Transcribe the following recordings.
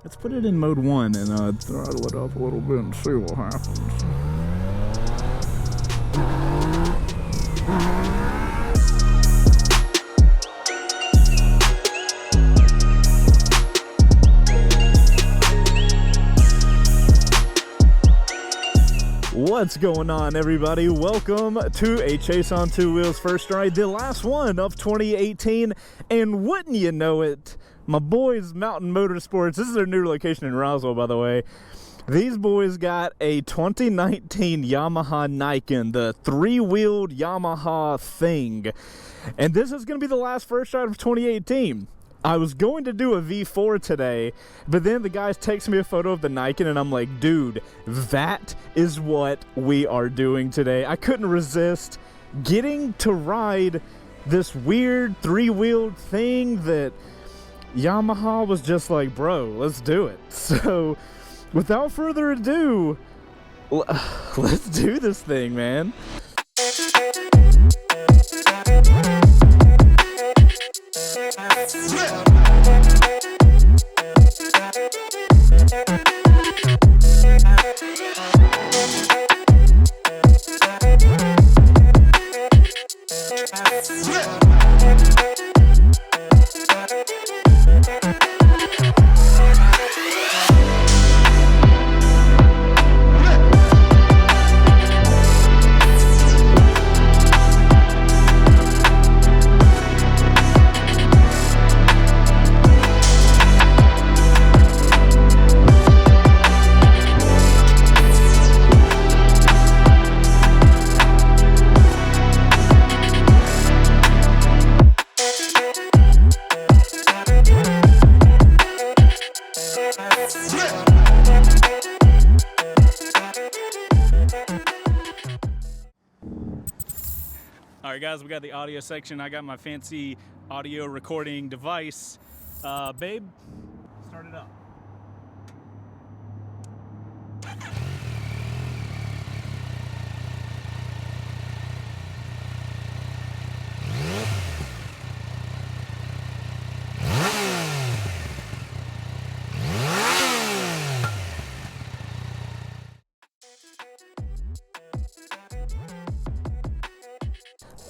Let's put it in mode 1 and throttle it up a little bit and see what happens. What's going on, everybody? Welcome to a Chase on Two Wheels first ride, the last one of 2018, and wouldn't you know it, my boys Mountain Motorsports, this is their new location in Roswell, by the way. These boys got a 2019 Yamaha Niken, the three-wheeled Yamaha thing, and this is going to be the last first ride of 2018. I was going to do a V4 today, but then the guys text me a photo of the Niken, and I'm like, dude, that is what we are doing today. I couldn't resist getting to ride this weird three-wheeled thing that Yamaha was just like, bro, let's do it. So, without further ado, let's do this thing, man. Alright guys, we got the audio section. I got my fancy audio recording device. Babe, start it up.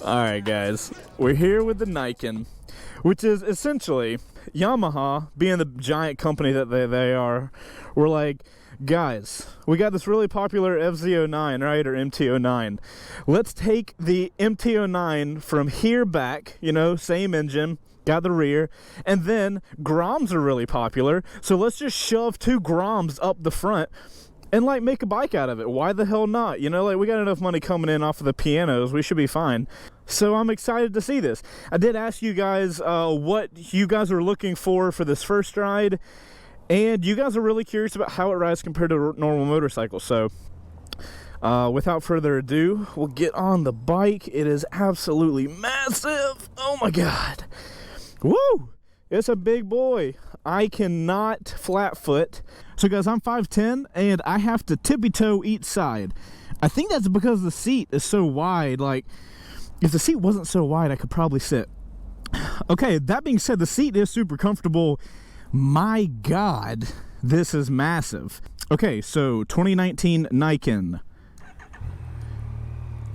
Alright guys, we're here with the Niken, which is essentially Yamaha, being the giant company that they are. We're like, guys, we got this really popular FZ09, right, or MT09. Let's take the MT09 from here back, you know, same engine, got the rear, and then groms are really popular, so let's just shove two groms up the front and like make a bike out of it. Why the hell not? You know, like, we got enough money coming in off of the pianos, we should be fine. So I'm excited to see this. I did ask you guys what you guys are looking for this first ride, and you guys are really curious about how it rides compared to normal motorcycles. So without further ado, we'll get on the bike. It is absolutely massive. Oh my god. Woo! It's a big boy. I cannot flat foot. So guys, I'm 5'10", and I have to tippy toe each side. I think that's because the seat is so wide. Like, if the seat wasn't so wide, I could probably sit. Okay, that being said, the seat is super comfortable. My god, this is massive. Okay, so 2019 Niken.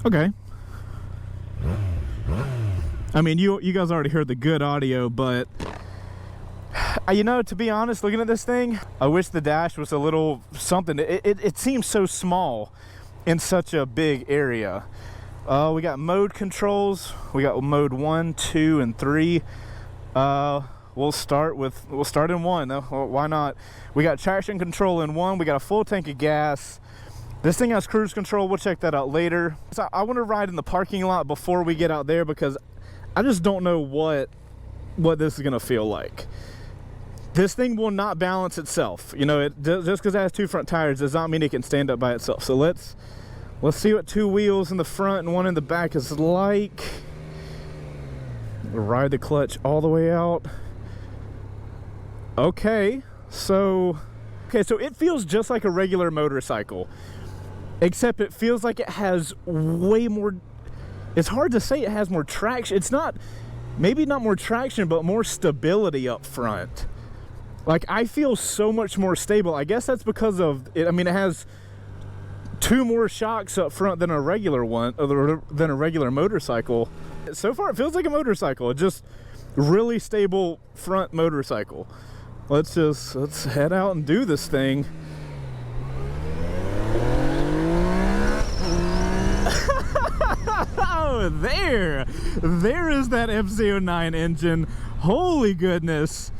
Okay. I mean, you guys already heard the good audio, but you know, to be honest, looking at this thing, I wish the dash was a little something. It seems so small in such a big area. We got mode controls. We got mode 1, 2, and 3. We'll start in 1. Why not? We got traction control in 1. We got a full tank of gas. This thing has cruise control. We'll check that out later. So I want to ride in the parking lot before we get out there, because I just don't know what this is gonna feel like. This thing will not balance itself. You know, just because it has two front tires does not mean it can stand up by itself. So let's see what two wheels in the front and one in the back is like. We'll ride the clutch all the way out. Okay, so it feels just like a regular motorcycle, except it feels like it has way more. It's hard to say it has more traction. It's not, maybe not more traction, but more stability up front. Like, I feel so much more stable. I guess that's because of it. I mean, it has 2 more shocks up front than a regular one, than a regular motorcycle. So far, it feels like a motorcycle. It's just really stable front motorcycle. Let's head out and do this thing. Oh, there is that FZ09 engine. Holy goodness.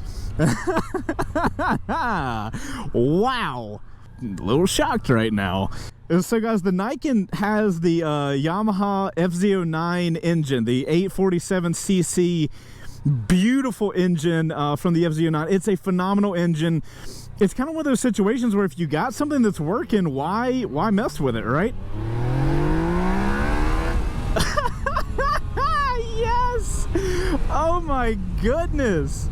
Wow, a little shocked right now. So guys, the Niken has the Yamaha FZ09 engine, the 847cc, beautiful engine from the FZ09. It's a phenomenal engine. It's kind of one of those situations where if you got something that's working, why mess with it, right? Yes! Oh my goodness!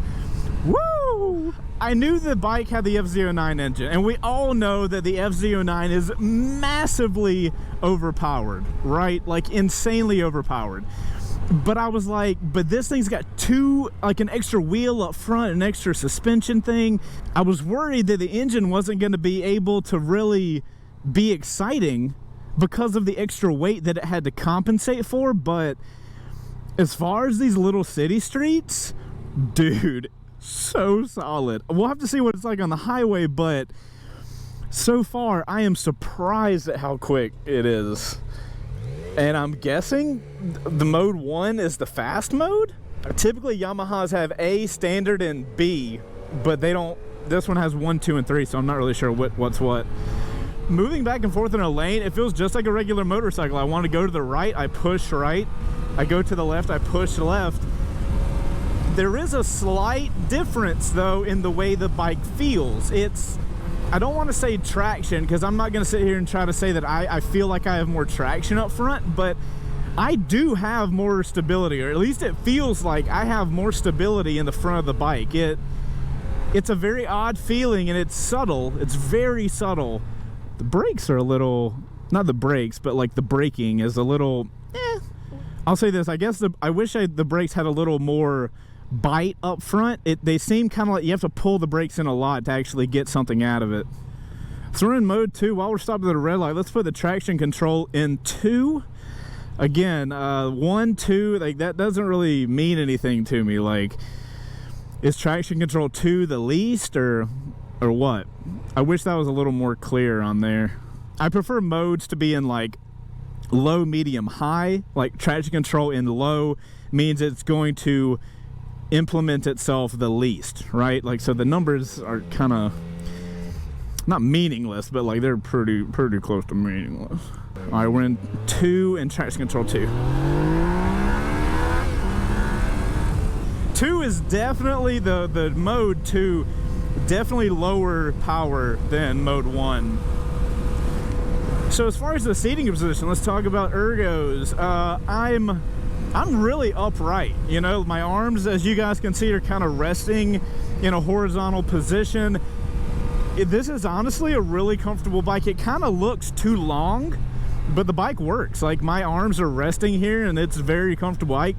Woo! I knew the bike had the FZ09 engine, and we all know that the FZ09 is massively overpowered, right? Like, insanely overpowered. But I was like, but this thing's got an extra wheel up front, an extra suspension thing. I was worried that the engine wasn't going to be able to really be exciting because of the extra weight that it had to compensate for. But as far as these little city streets, dude, so solid. We'll have to see what it's like on the highway, but so far I am surprised at how quick it is. And I'm guessing the mode 1 is the fast mode. Typically Yamahas have A, standard, and B, but they don't. This one has 1, 2, and 3, so I'm not really sure what's what. Moving back and forth in a lane, it feels just like a regular motorcycle. I want to go to the right, I push right. I go to the left, I push left. There is a slight difference though in the way the bike feels. I don't want to say traction, because I'm not going to sit here and try to say that I feel like I have more traction up front, but I do have more stability, or at least it feels like I have more stability in the front of the bike. It's a very odd feeling, and it's subtle. It's very subtle. The brakes are a little, not the brakes, but like the braking is a little, I'll say this, I guess I wish the brakes had a little more bite up front. They seem kind of like you have to pull the brakes in a lot to actually get something out of it. So we're in mode 2. While we're stopped at a red light, let's put the traction control in 2. Again, 1, 2, like that doesn't really mean anything to me. Like, is traction control 2 the least, or what? I wish that was a little more clear on there. I prefer modes to be in like low, medium, high. Like traction control in low means it's going to implement itself the least, right? Like, so the numbers are kind of not meaningless, but like they're pretty close to meaningless. All right, we're in 2 and traction control 2. 2 is definitely the mode 2, definitely lower power than mode 1. So as far as the seating position, let's talk about ergos. I'm really upright, you know. My arms, as you guys can see, are kind of resting in a horizontal position. This is honestly a really comfortable bike. It kind of looks too long, but the bike works. Like, my arms are resting here, and it's very comfortable. I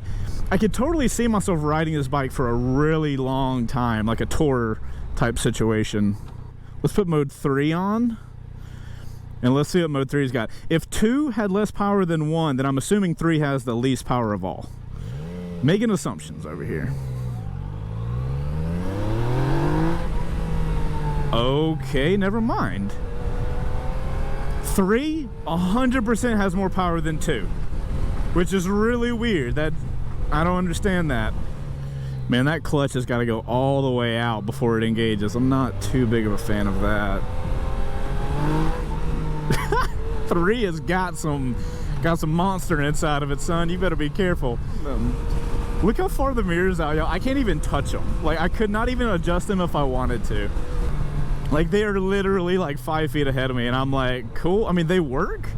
could totally see myself riding this bike for a really long time, like a tour type situation. Let's put mode 3 on. And let's see what mode 3's got. If 2 had less power than 1, then I'm assuming 3 has the least power of all. Making assumptions over here. Okay, never mind. 3 100% has more power than 2, which is really weird. I don't understand that. Man, that clutch has got to go all the way out before it engages. I'm not too big of a fan of that. 3 has got some monster inside of it, son. You better be careful. Look how far the mirror's out, y'all. I can't even touch them. Like, I could not even adjust them if I wanted to. Like, they are literally like 5 feet ahead of me, and I'm like, cool. I mean, they work.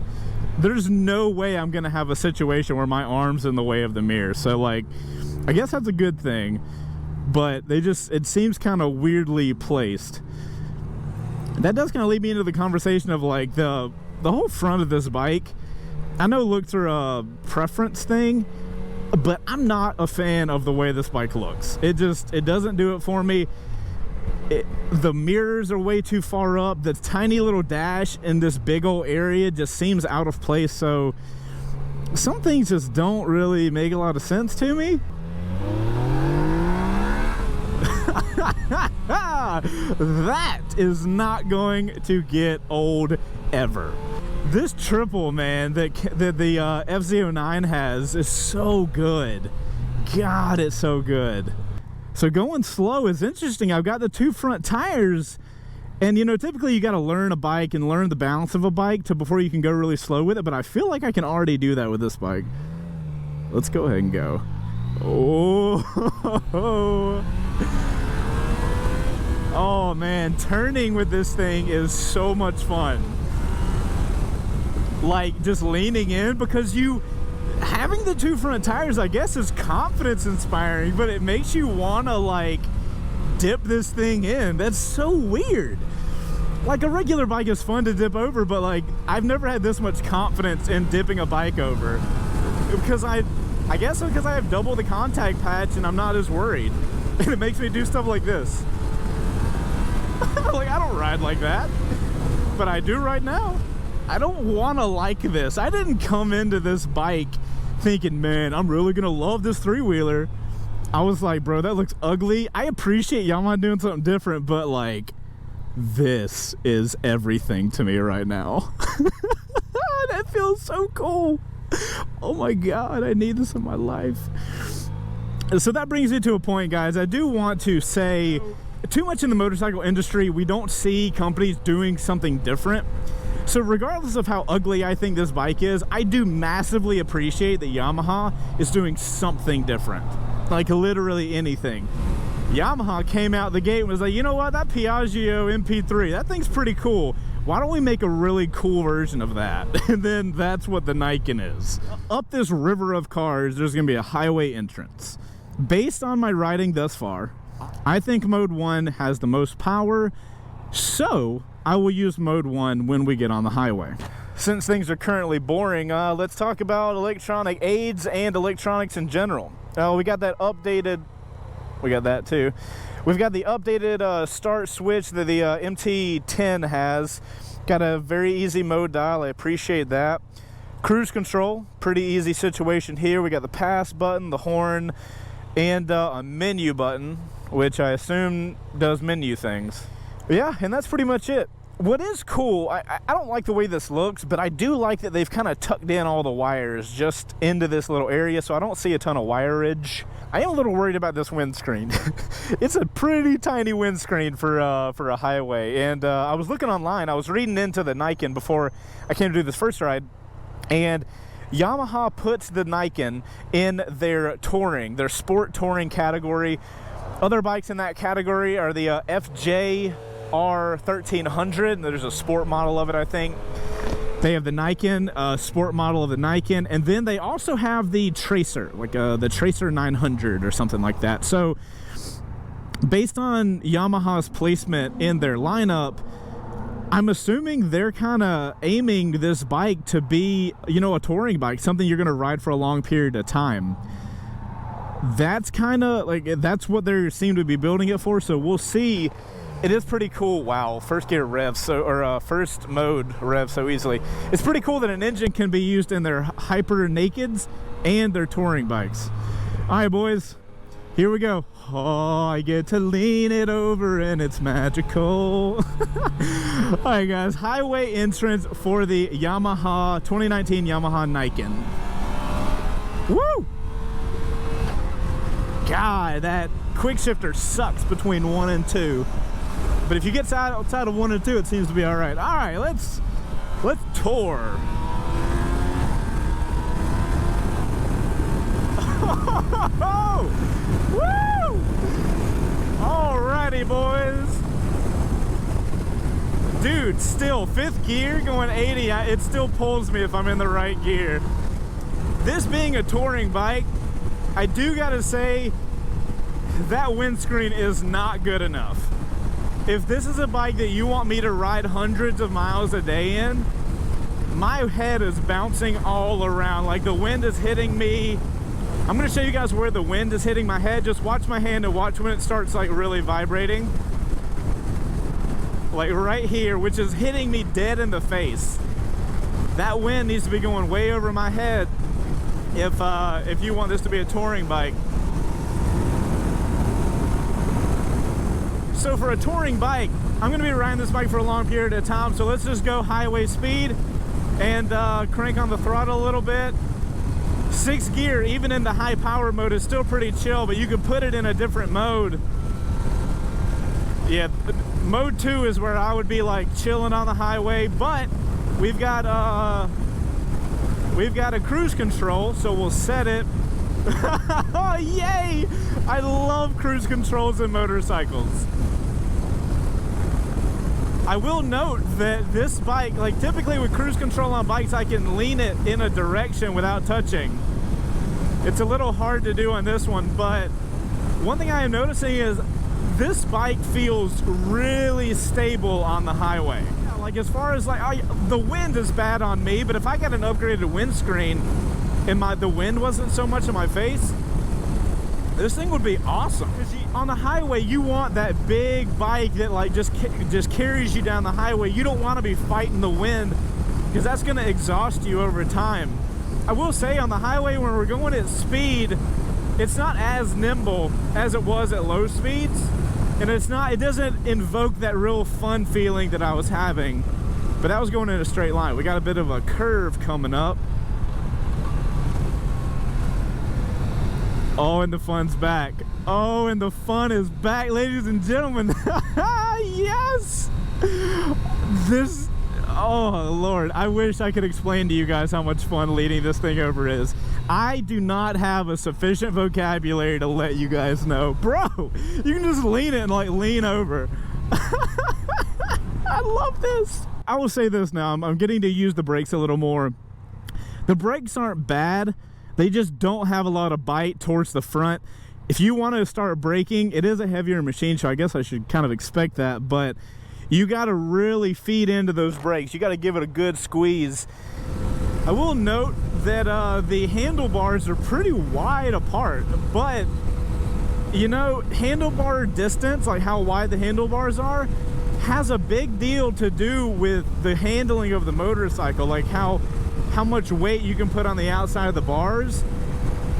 There's no way I'm gonna have a situation where my arm's in the way of the mirror. So, like, I guess that's a good thing, but it seems kind of weirdly placed. That does kind of lead me into the conversation of like the whole front of this bike. I know looks are a preference thing, but I'm not a fan of the way this bike looks. It doesn't do it for me. The mirrors are way too far up. The tiny little dash in this big old area just seems out of place. So some things just don't really make a lot of sense to me. That is not going to get old ever. This triple, man, that the FZ09 has is so good. God, it's so good. So going slow is interesting. I've got the 2 front tires, and you know, typically you got to learn a bike and learn the balance of a bike before you can go really slow with it, but I feel like I can already do that with this bike. Let's go ahead and go. Oh, oh man, turning with this thing is so much fun. Like just leaning in, because having the 2 front tires, I guess, is confidence inspiring, but it makes you want to like dip this thing in. That's so weird. Like a regular bike is fun to dip over, but like I've never had this much confidence in dipping a bike over, because I guess because I have double the contact patch and I'm not as worried. And it makes me do stuff like this. Like I don't ride like that, but I do right now. I don't want to like this. I didn't come into this bike thinking, man, I'm really gonna love this 3-wheeler. I was like, bro, that looks ugly. I appreciate Yamaha doing something different, but like, this is everything to me right now. That feels so cool. Oh my God, I need this in my life. So that brings me to a point, guys. I do want to say, too much in the motorcycle industry, we don't see companies doing something different. So regardless of how ugly I think this bike is, I do massively appreciate that Yamaha is doing something different. Like literally anything. Yamaha came out the gate and was like, you know what, that Piaggio MP3, that thing's pretty cool. Why don't we make a really cool version of that? And then that's what the Niken is. Up this river of cars, there's gonna be a highway entrance. Based on my riding thus far, I think Mode 1 has the most power, so I will use Mode 1 when we get on the highway. Since things are currently boring, let's talk about electronic aids and electronics in general. We got that updated, we got that too. We've got the updated start switch that the MT10 has. Got a very easy mode dial, I appreciate that. Cruise control, pretty easy situation here. We got the pass button, the horn, and a menu button, which I assume does menu things. Yeah, and that's pretty much it. What is cool, I don't like the way this looks, but I do like that they've kind of tucked in all the wires just into this little area, so I don't see a ton of wireage. I am a little worried about this windscreen. It's a pretty tiny windscreen for a highway, and I was looking online, I was reading into the Niken before I came to do this first ride, and Yamaha puts the Niken in their touring, their sport touring category. Other bikes in that category are the FJR1300, and there's a sport model of it, I think. They have the Niken, sport model of the Niken, and then they also have the Tracer, like the Tracer 900 or something like that. So based on Yamaha's placement in their lineup, I'm assuming they're kind of aiming this bike to be, you know, a touring bike, something you're going to ride for a long period of time. That's kind of like, that's what they seem to be building it for, so we'll see. It is pretty cool. Wow, first gear revs, so, or first mode revs so easily. It's pretty cool that an engine can be used in their hyper nakeds and their touring bikes. All right, boys, here we go. Oh, I get to lean it over and it's magical. All right, guys, highway entrance for the Yamaha 2019 Yamaha Niken. Woo! God, that quick shifter sucks between 1 and 2. But if you get outside of 1 and 2, it seems to be all right. All right, let's tour. Woo! Alrighty, boys. Dude, still 5th gear going 80. It still pulls me if I'm in the right gear. This being a touring bike, I do gotta say that windscreen is not good enough. If this is a bike that you want me to ride hundreds of miles a day in, my head is bouncing all around. Like the wind is hitting me. I'm gonna show you guys where the wind is hitting my head. Just watch my hand and watch when it starts like really vibrating. like right here, which is hitting me dead in the face. That wind needs to be going way over my head if you want this to be a touring bike. So for a touring bike, I'm gonna be riding this bike for a long period of time, so let's just go highway speed and crank on the throttle a little bit. 6th gear, even in the high power mode, is still pretty chill, but you can put it in a different mode. Yeah, mode 2 is where I would be like chilling on the highway, but we've got a cruise control, so we'll set it. Oh, yay! I love cruise controls in motorcycles. I will note that this bike, like typically with cruise control on bikes, I can lean it in a direction without touching. It's a little hard to do on this one, but one thing I am noticing is this bike feels really stable on the highway. Like as far as like, the wind is bad on me, but if I got an upgraded windscreen and the wind wasn't so much in my face, this thing would be awesome. Because on the highway, you want that big bike that like just carries you down the highway. You don't want to be fighting the wind because that's going to exhaust you over time. I will say on the highway, when we're going at speed, it's not as nimble as it was at low speeds, and it doesn't invoke that real fun feeling that I was having. But that was going in a straight line. We got a bit of a curve coming up. Oh, and the fun's back. Oh, and the fun is back, ladies and gentlemen. Yes! Oh, Lord. I wish I could explain to you guys how much fun leading this thing over is. I do not have a sufficient vocabulary to let you guys know. Bro, you can just lean it and like lean over. I love this. I will say this now. I'm getting to use the brakes a little more. The brakes aren't bad. They just don't have a lot of bite towards the front. If you want to start braking, it is a heavier machine, so I guess I should kind of expect that, but you got to really feed into those brakes. You got to give it a good squeeze. I will note that the handlebars are pretty wide apart, but you know, handlebar distance, like how wide the handlebars are, has a big deal to do with the handling of the motorcycle, like how much weight you can put on the outside of the bars.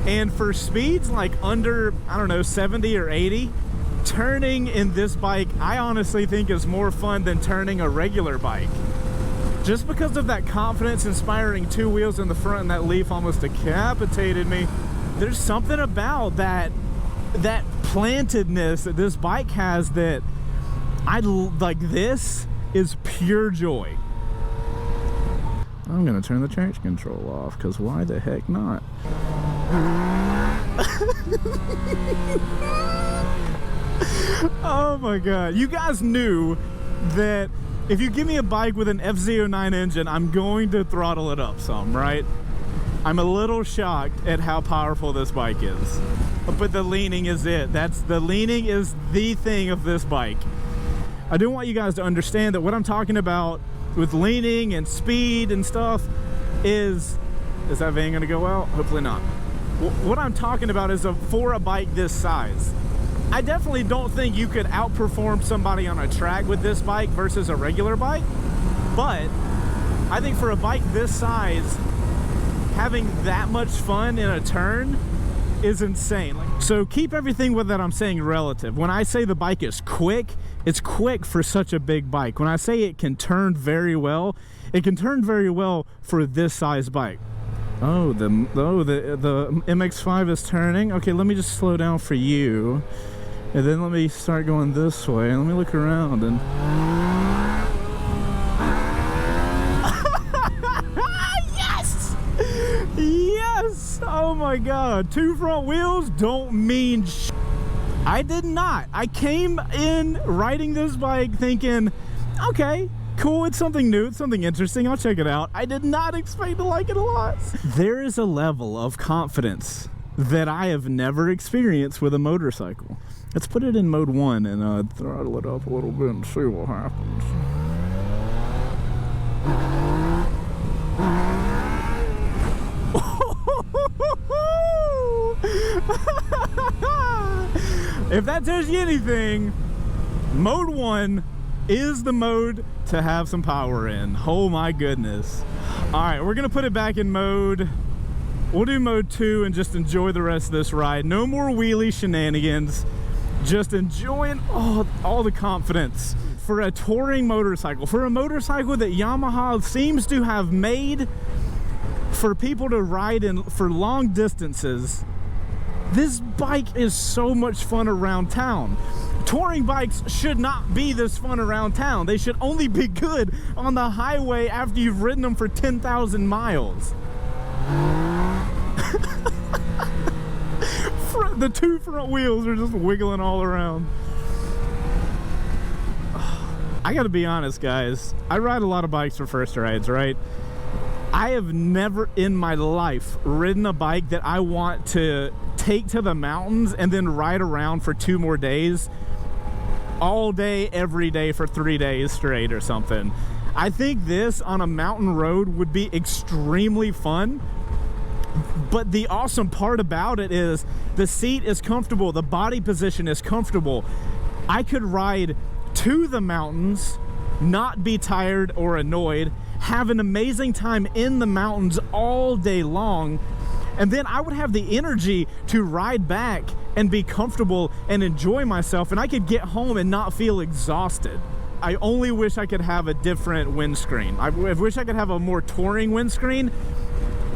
And for speeds like under, I don't know, 70 or 80, turning in this bike, I honestly think is more fun than turning a regular bike. Just because of that confidence inspiring two wheels in the front, and that leaf almost decapitated me. There's something about that plantedness that this bike has that I like. This is pure joy. I'm gonna turn the traction control off, because why the heck not? Oh my god. You guys knew that if you give me a bike with an F09 engine, I'm going to throttle it up some, right? I'm a little shocked at how powerful this bike is. But the leaning is it. The leaning is the thing of this bike. I do want you guys to understand that what I'm talking about with leaning and speed and stuff is that van gonna go out? Hopefully not. What I'm talking about is for a bike this size. I definitely don't think you could outperform somebody on a track with this bike versus a regular bike, but I think for a bike this size, having that much fun in a turn is insane. So keep everything with that I'm saying relative. When I say the bike is quick, it's quick for such a big bike. When I say it can turn very well, it can turn very well for this size bike. Oh, the MX-5 is turning. Okay, let me just slow down for you. And then let me start going this way. And let me look around and... Yes! Yes! Oh my god. 2 front wheels don't mean sh. I did not. I came in riding this bike thinking, okay, cool, it's something new, it's something interesting, I'll check it out. I did not expect to like it a lot. There is a level of confidence that I have never experienced with a motorcycle. Let's put it in mode 1 and throttle it up a little bit and see what happens. If that tells you anything, mode 1 is the mode to have some power in. Oh my goodness. All right, we're gonna put it back in mode. We'll do mode 2 and just enjoy the rest of this ride. No more wheelie shenanigans. Just enjoying all the confidence. For a touring motorcycle, for a motorcycle that Yamaha seems to have made for people to ride in for long distances, this bike is so much fun around town. Touring bikes should not be this fun around town. They should only be good on the highway after you've ridden them for 10,000 miles. The two front wheels are just wiggling all around. I gotta be honest, guys. I ride a lot of bikes for first rides, right? I have never in my life ridden a bike that I want to take to the mountains and then ride around for 2 more days. All day, every day for 3 days straight or something. I think this on a mountain road would be extremely fun. But the awesome part about it is the seat is comfortable, the body position is comfortable. I could ride to the mountains, not be tired or annoyed, have an amazing time in the mountains all day long, and then I would have the energy to ride back and be comfortable and enjoy myself, and I could get home and not feel exhausted. I only wish I could have a different windscreen. I wish I could have a more touring windscreen.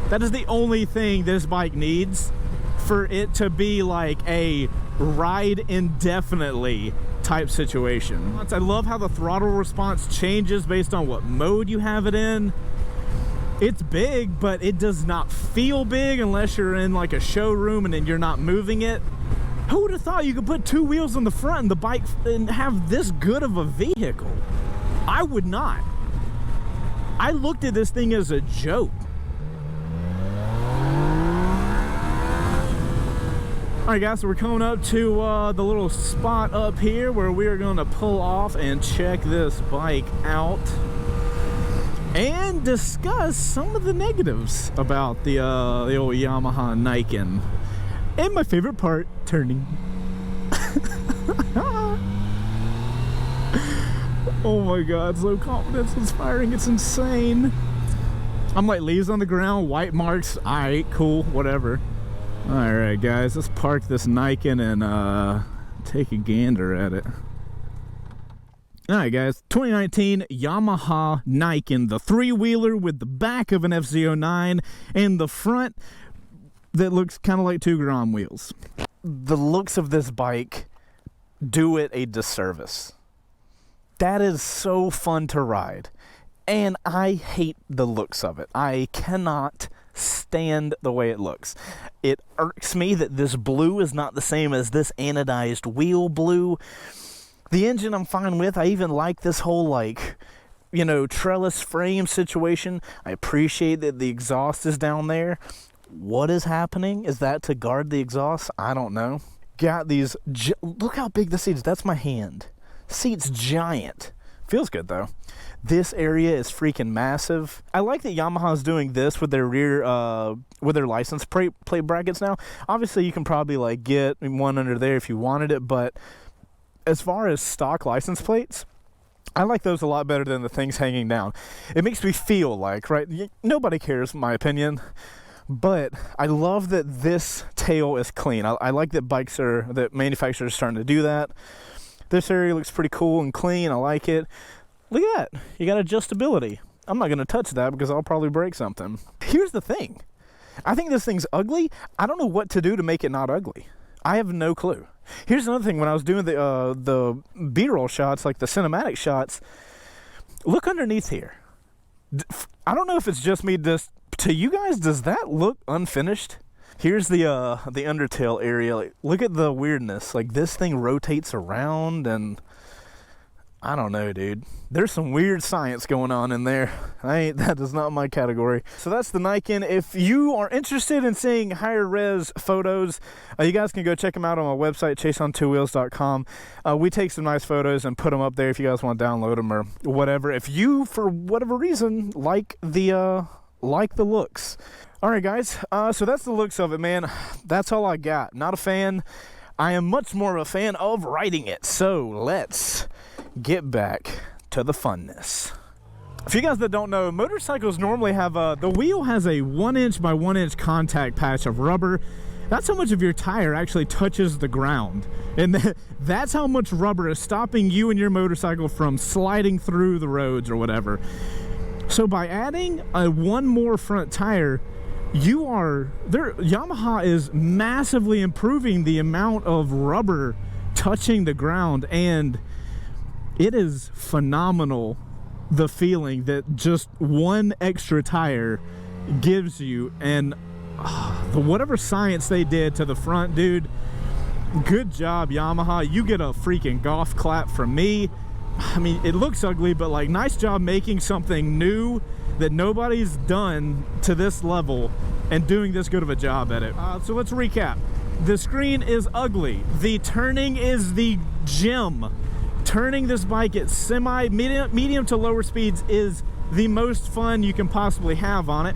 That is the only thing this bike needs for it to be like a ride indefinitely type situation. I love how the throttle response changes based on what mode you have it in. It's big, but it does not feel big unless you're in like a showroom and then you're not moving it. Who would have thought you could put 2 wheels on the front and the bike and have this good of a vehicle? I would not. I looked at this thing as a joke. Alright guys, so we're coming up to the little spot up here where we are going to pull off and check this bike out and discuss some of the negatives about the old Yamaha Niken. And my favorite part, turning. Oh my god, so confidence inspiring, it's insane. I'm like leaves on the ground, white marks, alright, cool, whatever. Alright guys, let's park this Niken and take a gander at it. Alright guys, 2019 Yamaha Niken, the 3-wheeler with the back of an FZ09 and the front that looks kind of like 2 Grom wheels. The looks of this bike do it a disservice. That is so fun to ride, and I hate the looks of it. I cannot stand the way it looks. It irks me that this blue is not the same as this anodized wheel blue. The engine I'm fine with. I even like this whole, like, you know, trellis frame situation. I appreciate that the exhaust is down there. What is happening? Is that to guard the exhaust? I don't know. Got these, look how big the seat is. That's my hand. Seat's giant. Feels good though. This area is freaking massive. I like that Yamaha's doing this with their rear, with their license plate brackets now. Obviously, you can probably like get one under there if you wanted it, but as far as stock license plates, I like those a lot better than the things hanging down. It makes me feel like, right? Nobody cares, in my opinion, but I love that this tail is clean. I like that that manufacturers are starting to do that. This area looks pretty cool and clean. I like it. Look at that. You got adjustability. I'm not going to touch that because I'll probably break something. Here's the thing. I think this thing's ugly. I don't know what to do to make it not ugly. I have no clue. Here's another thing. When I was doing the B-roll shots, like the cinematic shots, look underneath here. I don't know if it's just me. To you guys, does that look unfinished? Here's the undertail area. Like, look at the weirdness. Like, this thing rotates around, and I don't know, dude. There's some weird science going on in there. That is not my category. So that's the Niken. If you are interested in seeing higher res photos, you guys can go check them out on my website, chaseontwowheels.com. We take some nice photos and put them up there if you guys want to download them or whatever. If you, for whatever reason, like the looks. All right, guys. So that's the looks of it, man. That's all I got. Not a fan. I am much more of a fan of riding it. So let's get back to the funness. For you guys that don't know, motorcycles normally have the wheel has a 1 inch by 1 inch contact patch of rubber. That's how much of your tire actually touches the ground. And that's how much rubber is stopping you and your motorcycle from sliding through the roads or whatever. So by adding one more front tire, Yamaha is massively improving the amount of rubber touching the ground, and it is phenomenal, the feeling that just one extra tire gives you. And whatever science they did to the front, dude, good job, Yamaha. You get a freaking golf clap from me. I mean, it looks ugly, but like, nice job making something new that nobody's done to this level and doing this good of a job at it. So let's recap. The screen is ugly. The turning is the gem. Turning this bike at medium to lower speeds is the most fun you can possibly have on it.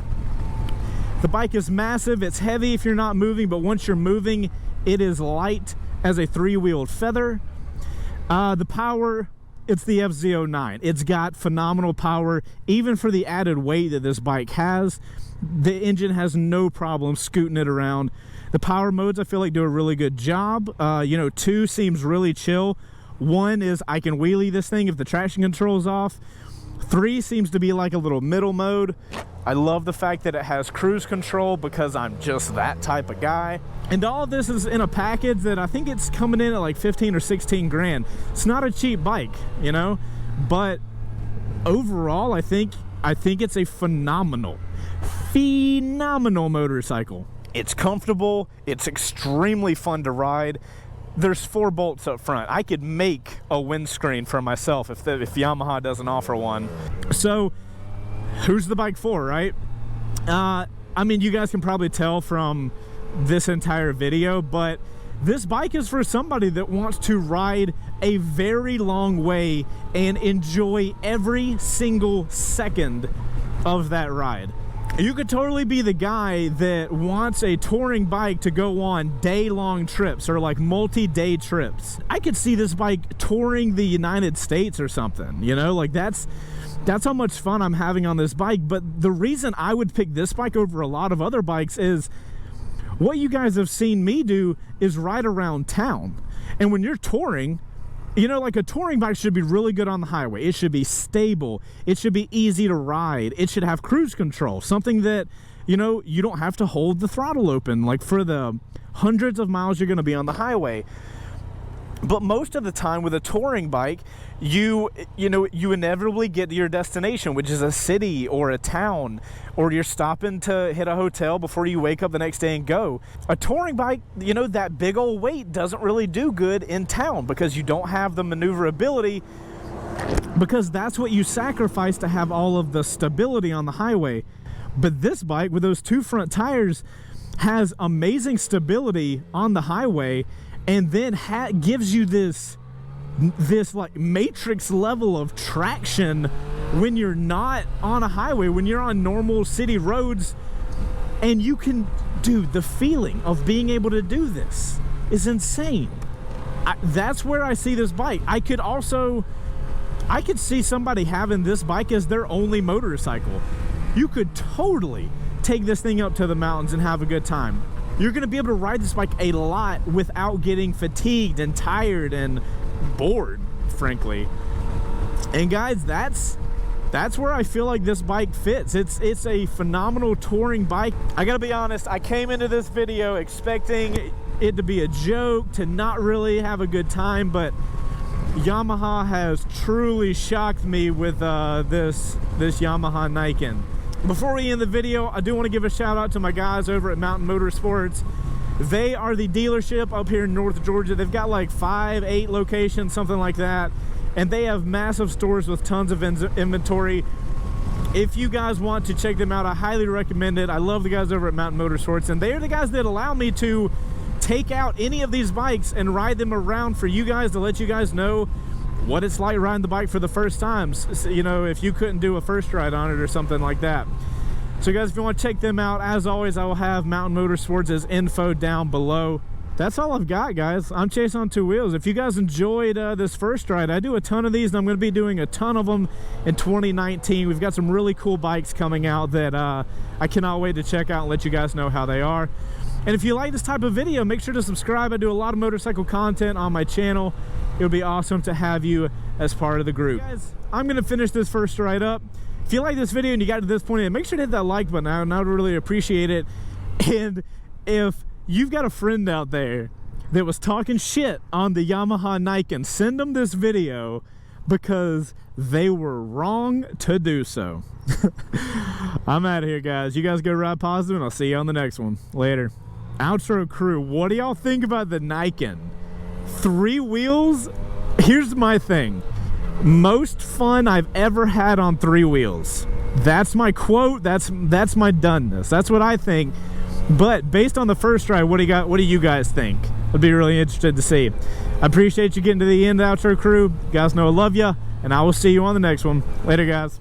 The bike is massive. It's heavy if you're not moving, but once you're moving, it is light as a three-wheeled feather. The power, it's the FZ09. It's got phenomenal power, even for the added weight that this bike has. The engine has no problem scooting it around. The power modes, I feel like, do a really good job. 2 seems really chill. 1 is I can wheelie this thing if the traction control is off. 3 seems to be like a little middle mode. I love the fact that it has cruise control because I'm just that type of guy. And all of this is in a package that I think it's coming in at like 15 or 16 grand. It's not a cheap bike, you know, but overall, I think it's a phenomenal motorcycle. It's comfortable. It's extremely fun to ride. There's 4 bolts up front. I could make a windscreen for myself if Yamaha doesn't offer one. So who's the bike for, right? I mean, you guys can probably tell from this entire video, but this bike is for somebody that wants to ride a very long way and enjoy every single second of that ride. You could totally be the guy that wants a touring bike to go on day-long trips or like multi-day trips. I could see this bike touring the United States or something, you know, like that's how much fun I'm having on this bike. But the reason I would pick this bike over a lot of other bikes is what you guys have seen me do is ride around town. And when you're touring, you know, like a touring bike should be really good on the highway. It should be stable. It should be easy to ride. It should have cruise control, something that, you know, you don't have to hold the throttle open like for the hundreds of miles you're going to be on the highway. But most of the time with a touring bike, you inevitably get to your destination, which is a city or a town, or you're stopping to hit a hotel before you wake up the next day and go. A touring bike, you know, that big old weight doesn't really do good in town because you don't have the maneuverability, because that's what you sacrifice to have all of the stability on the highway. But this bike with those 2 front tires has amazing stability on the highway, and then gives you this like matrix level of traction when you're not on a highway, when you're on normal city roads. And you can, dude, the feeling of being able to do this is insane. That's where I see this bike. I could see somebody having this bike as their only motorcycle. You could totally take this thing up to the mountains and have a good time. You're going to be able to ride this bike a lot without getting fatigued and tired and bored, frankly. And guys, that's where I feel like this bike fits. It's a phenomenal touring bike. I gotta be honest, I came into this video expecting it to be a joke, to not really have a good time, but Yamaha has truly shocked me with this Yamaha Niken. Before we end the video, I do want to give a shout out to my guys over at Mountain Motorsports. They are the dealership up here in North Georgia. They've got like 5-8 locations, something like that. And they have massive stores with tons of inventory. If you guys want to check them out, I highly recommend it. I love the guys over at Mountain Motorsports, and they are the guys that allow me to take out any of these bikes and ride them around for you guys, to let you guys know what it's like riding the bike for the first time. So, you know, if you couldn't do a first ride on it or something like that. So guys, if you want to check them out, as always, I will have Mountain Motorsports' info down below. that's all I've got, guys. I'm chasing on two wheels. If you guys enjoyed this first ride, I do a ton of these, and I'm going to be doing a ton of them in 2019. We've got some really cool bikes coming out that I cannot wait to check out and let you guys know how they are. And if you like this type of video, make sure to subscribe. I do a lot of motorcycle content on my channel. It would be awesome to have you as part of the group. Guys, I'm going to finish this first ride up. If you like this video and you got to this point, make sure to hit that like button, and I would really appreciate it. And if you've got a friend out there that was talking shit on the Yamaha Niken, send them this video, because they were wrong to do so. I'm out of here, guys. You guys go ride positive, and I'll see you on the next one. Later. Outro crew, what do y'all think about the Niken? 3 wheels? Here's my thing. Most fun I've ever had on 3 wheels. That's my quote. That's my doneness. That's what I think. But based on the first ride, what do you guys think? I'd be really interested to see. I appreciate you getting to the end, outro crew. You guys know I love you, and I will see you on the next one. Later, guys.